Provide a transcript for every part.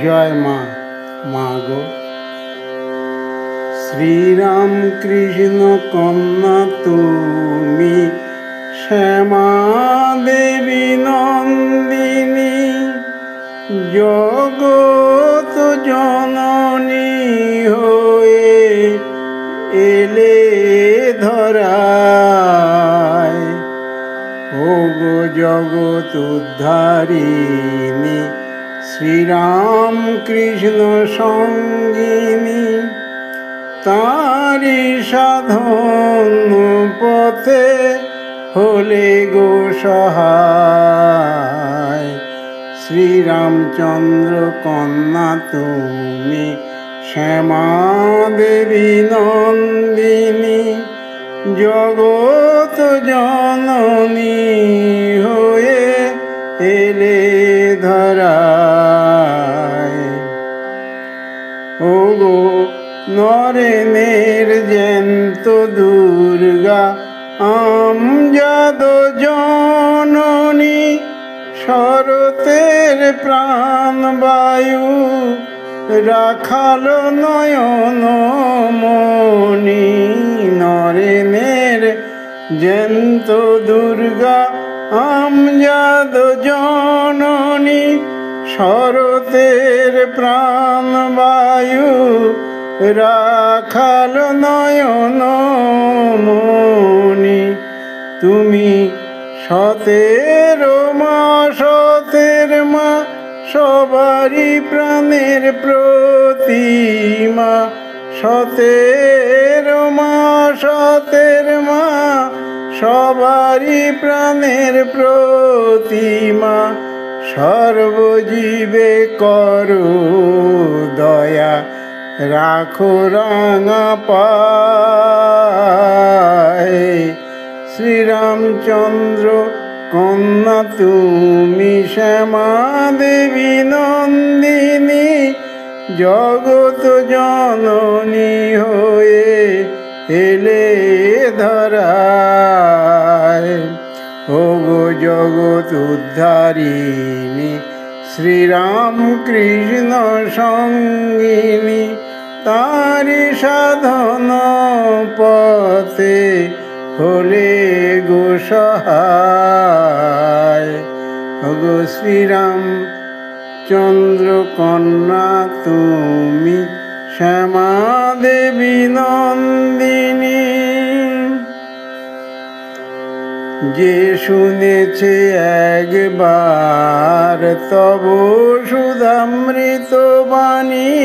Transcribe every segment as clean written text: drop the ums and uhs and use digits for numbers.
জয় মা, মা গো। শ্রীরাম কৃষ্ণ কন্যা তুমি, শ্যামা দেবী নন্দিনী, জগত জননী হয়ে এলে ধরায়। ও গো জগত উদ্ধারিণী, শ্রীরাম কৃষ্ণ সঙ্গিনী, তারি সাধন পথে হলে গো সহায়। শ্রীরামচন্দ্র কন্যা তুমি, শ্যামা দেবী নন্দিনী, জগত জননী হয়ে এলে ধরায়। ও গো নরেনের জ্যান্ত দুর্গা, আমজাদ জননী, শরতের প্রাণবায়ু রাখাল নয়ন মণি। নরেনের জ্যান্ত দুর্গা, আমজাদ জননী, শরতের প্রাণবায়ু রাখাল নয়ন মণি। তুমি সতের মা, সতের মা, সবারই প্রাণের প্রতিমা। সতের মা, সতের মা, সবারই প্রাণের প্রতিমা। সর্বজীবে করো দয়া, রাখো রাঙা পায়। শ্রীরামচন্দ্র কন্যা তুমি, শ্যামা দেবী নন্দিনী, জগত জননী হয়ে এলে ধরায়। ও গো জগত উদ্ধারিণী, শ্রীরাম কৃষ্ণ সঙ্গিনী, তারি সাধন পথে হলে গো সহায়। ও গো শ্রীরাম চন্দ্র কন্যা তুমি, শ্যামা দেবী নন্দিনী, যে শুনেছে একবার তব সুধামৃত বাণী,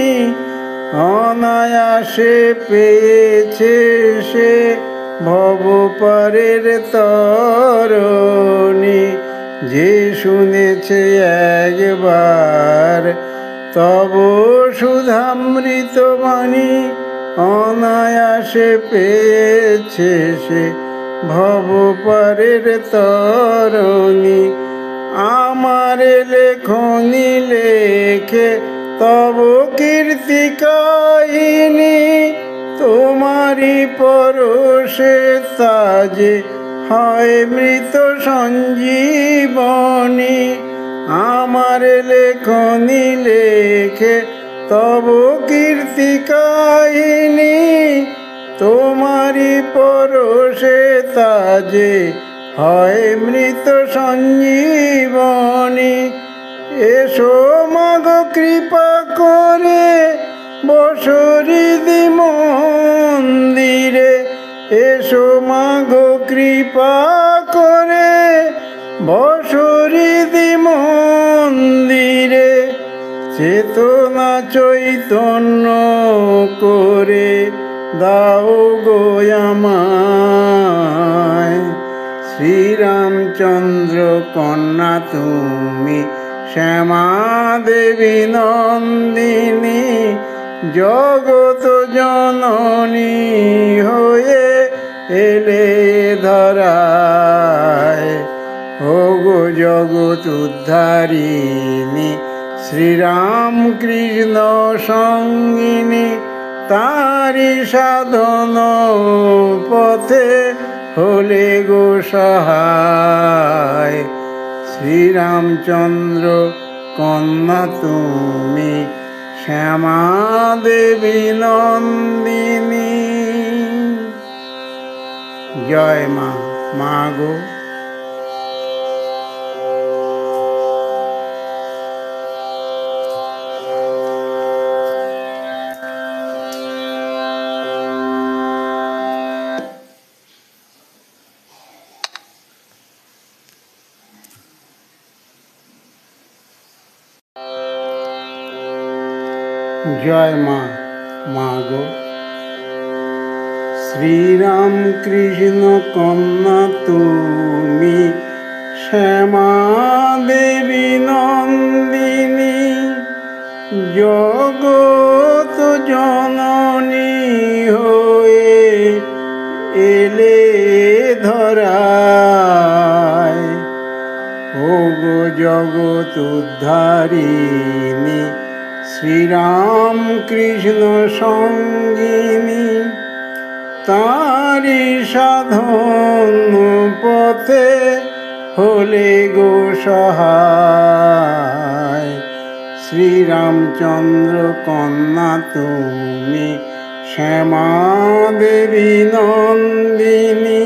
অনায়াসে পেয়েছে সে ভবপারের তরণী। যে শুনেছে একবার তব সুধামৃত বাণী, অনায়াসে পেয়েছে সে ভবপারের তরণী। আমার লেখনী লেখে তব কীর্তি কাহিনী, তোমারি পরশে তাজে হয় মৃত সঞ্জীবনী। আমার লেখনী লেখে তব কীর্তি কাহিনী, তোমারি পরশে তাজে হয় মৃত সঞ্জীবনী। এসো মাগো কৃপা করে বসো হৃদি মন্দিরে, এসো মাগো কৃপা করে বসো হৃদি মন্দিরে। চেতনা চৈতন্য করে দাও গো আমায়। শ্রীরামচন্দ্র কন্যা তুমি, শ্যামা দেবী নন্দিনী, জগত জননী হয়ে এলে ধরায়। ও গো জগত উদ্ধারিণী, শ্রীরাম কৃষ্ণ সঙ্গিনী, তারি সাধন পথে হলে গো সহায়। শ্রীরামচন্দ্র কন্যা তুমি শ্যামা দেবী নন্দিনী। জয় মা, মা গো। জয় মা, মা গো। শ্রীরাম কৃষ্ণ কন্যা তুমি শ্যামা দেবী নন্দিনী, জগত জননী হয়ে এলে ধরায়। ওগো জগত উদ্ধারিণী শ্রীরাম কৃষ্ণ সঙ্গিনী, তারি সাধন পথে হলে গো সহায়। শ্রীরামচন্দ্র কন্যা তুমি শ্যামা দেবী নন্দিনী,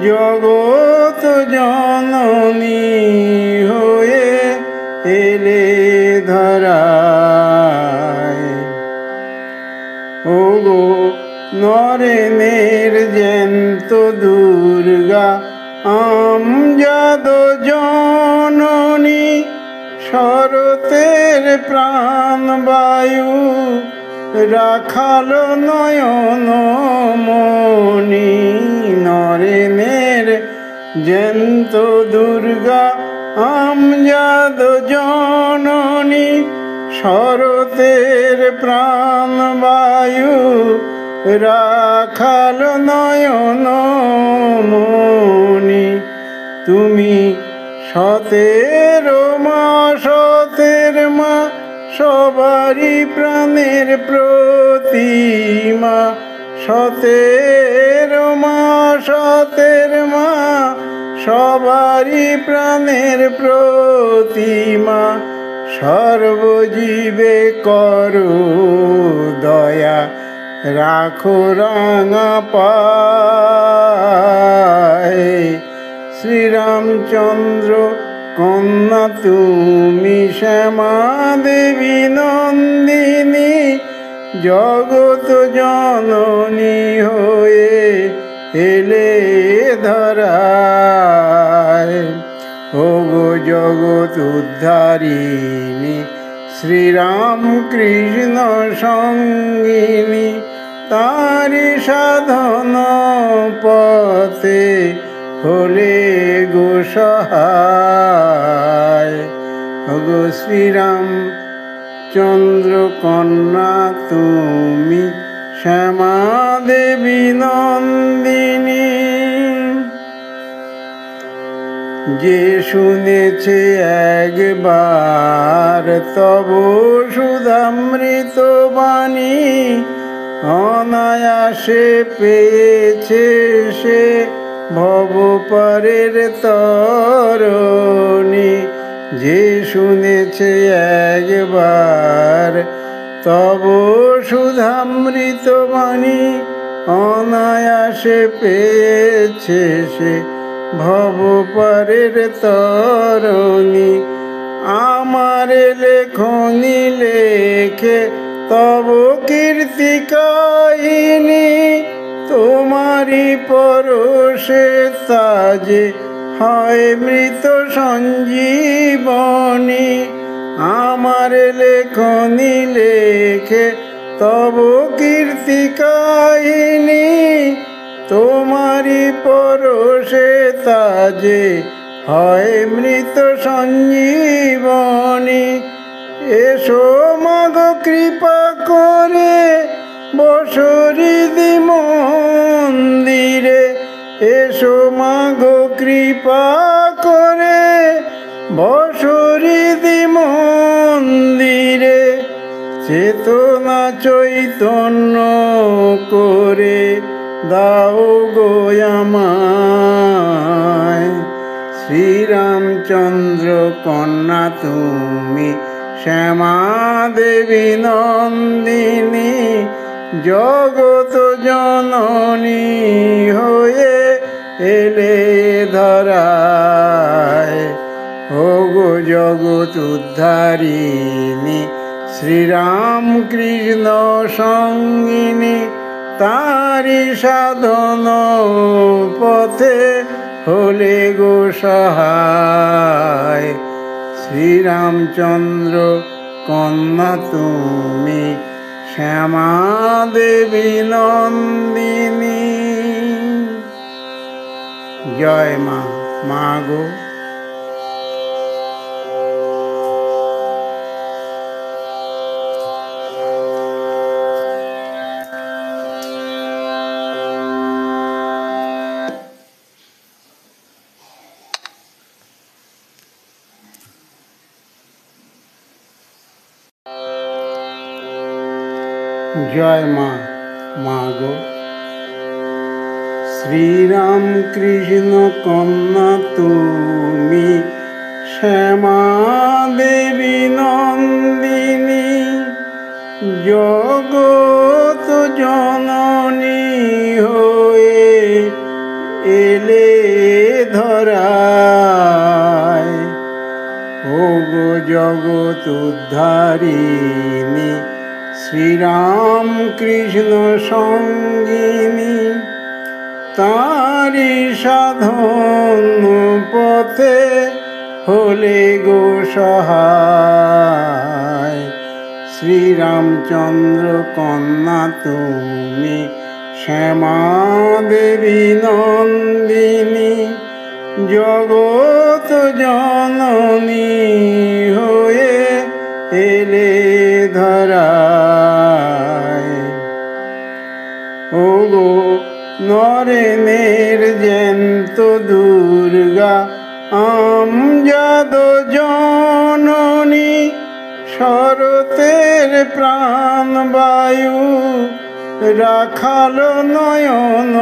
জগত জননী হয়ে এলে ধরায়। ওগো নরেনের জ্যান্ত দুর্গা আমজাদ জননী, শরতের প্রাণবায়ু রাখাল নয়ন মনি। নরেনের জ্যান্ত দুর্গা আমজাদ জননী, শরতের প্রাণবায়ু রাখাল নয়ন মনি। তুমি সতের মা, সতের মা, সবারই প্রাণের প্রতিমা। সতের মা, সতের মা, সবারই প্রাণের প্রতিমা। সর্বজীবে করো দয়া, রাখো রাঙা পায়। শ্রীরামচন্দ্র কন্যা তুমি শ্যামা দেবী নন্দিনী, জগত জননী হয়ে এলে ধরায়। ওগো জগত উদ্ধারিণী শ্রীরাম কৃষ্ণ সঙ্গিনী, তারি সাধন পথে হলে গো সহায়। ওগো শ্রীরাম চন্দ্র কন্যা তুমি শ্যামা দেবী নন্দিনী, যে শুনেছে একবার তব সুধামৃত বাণী, অনায়াসে পেয়েছে সে ভবপারের তরণী। যে শুনেছে একবার তব সুধামৃত বাণী, অনায়াসে পেয়েছে সে ভবপারের তরণী। আমার লেখনী লেখে তব কীর্তি কাহিনী, তোমারি পরশে তাজে হয় মৃত সঞ্জীবনী। আমার লেখনী লেখে তব কীর্তি কাহিনী, তোমারি পরশে তাজে হয় মৃত সঞ্জীবনী। এসো মাগো কৃপা করে বসরিদি মন্দিরে, এসো মাগো কৃপা করে বসরিদি মন্দিরে। চেতনা চৈতন্য করে দাও গো আমায়। শ্রীরামচন্দ্র কন্যা তুমি শ্যামা দেবী নন্দিনী, জগত জননী হয়ে এলে ধরায়। ওগো জগৎ উদ্ধারিণী, শ্রীরাম কৃষ্ণ সঙ্গিনী, তারি সাধন পথে হলে গো সহায়। শ্রীরামচন্দ্র কন্যা তুমি শ্যামা দেবী নন্দিনী। জয় মা, মা গো। জয় মা, মা গো। শ্রীরাম কৃষ্ণ কন্যা তুমি শ্যামা দেবী নন্দিনী, জগত জননী হয়ে এলে ধরায়। ওগো জগৎ উদ্ধারিণী, শ্রীরাম কৃষ্ণ সঙ্গিনী, তারি সাধন পথে হলে গো সহায়। শ্রীরামচন্দ্র কন্যা তুমি শ্যামা দেবী নন্দিনী, জগত জননী হয়ে এলে ধরায়। ওগো নরেনের জ্যান্ত দুর্গা, আমজাদ জননী, শরতের প্রাণবায়ু রাখাল নয়ন।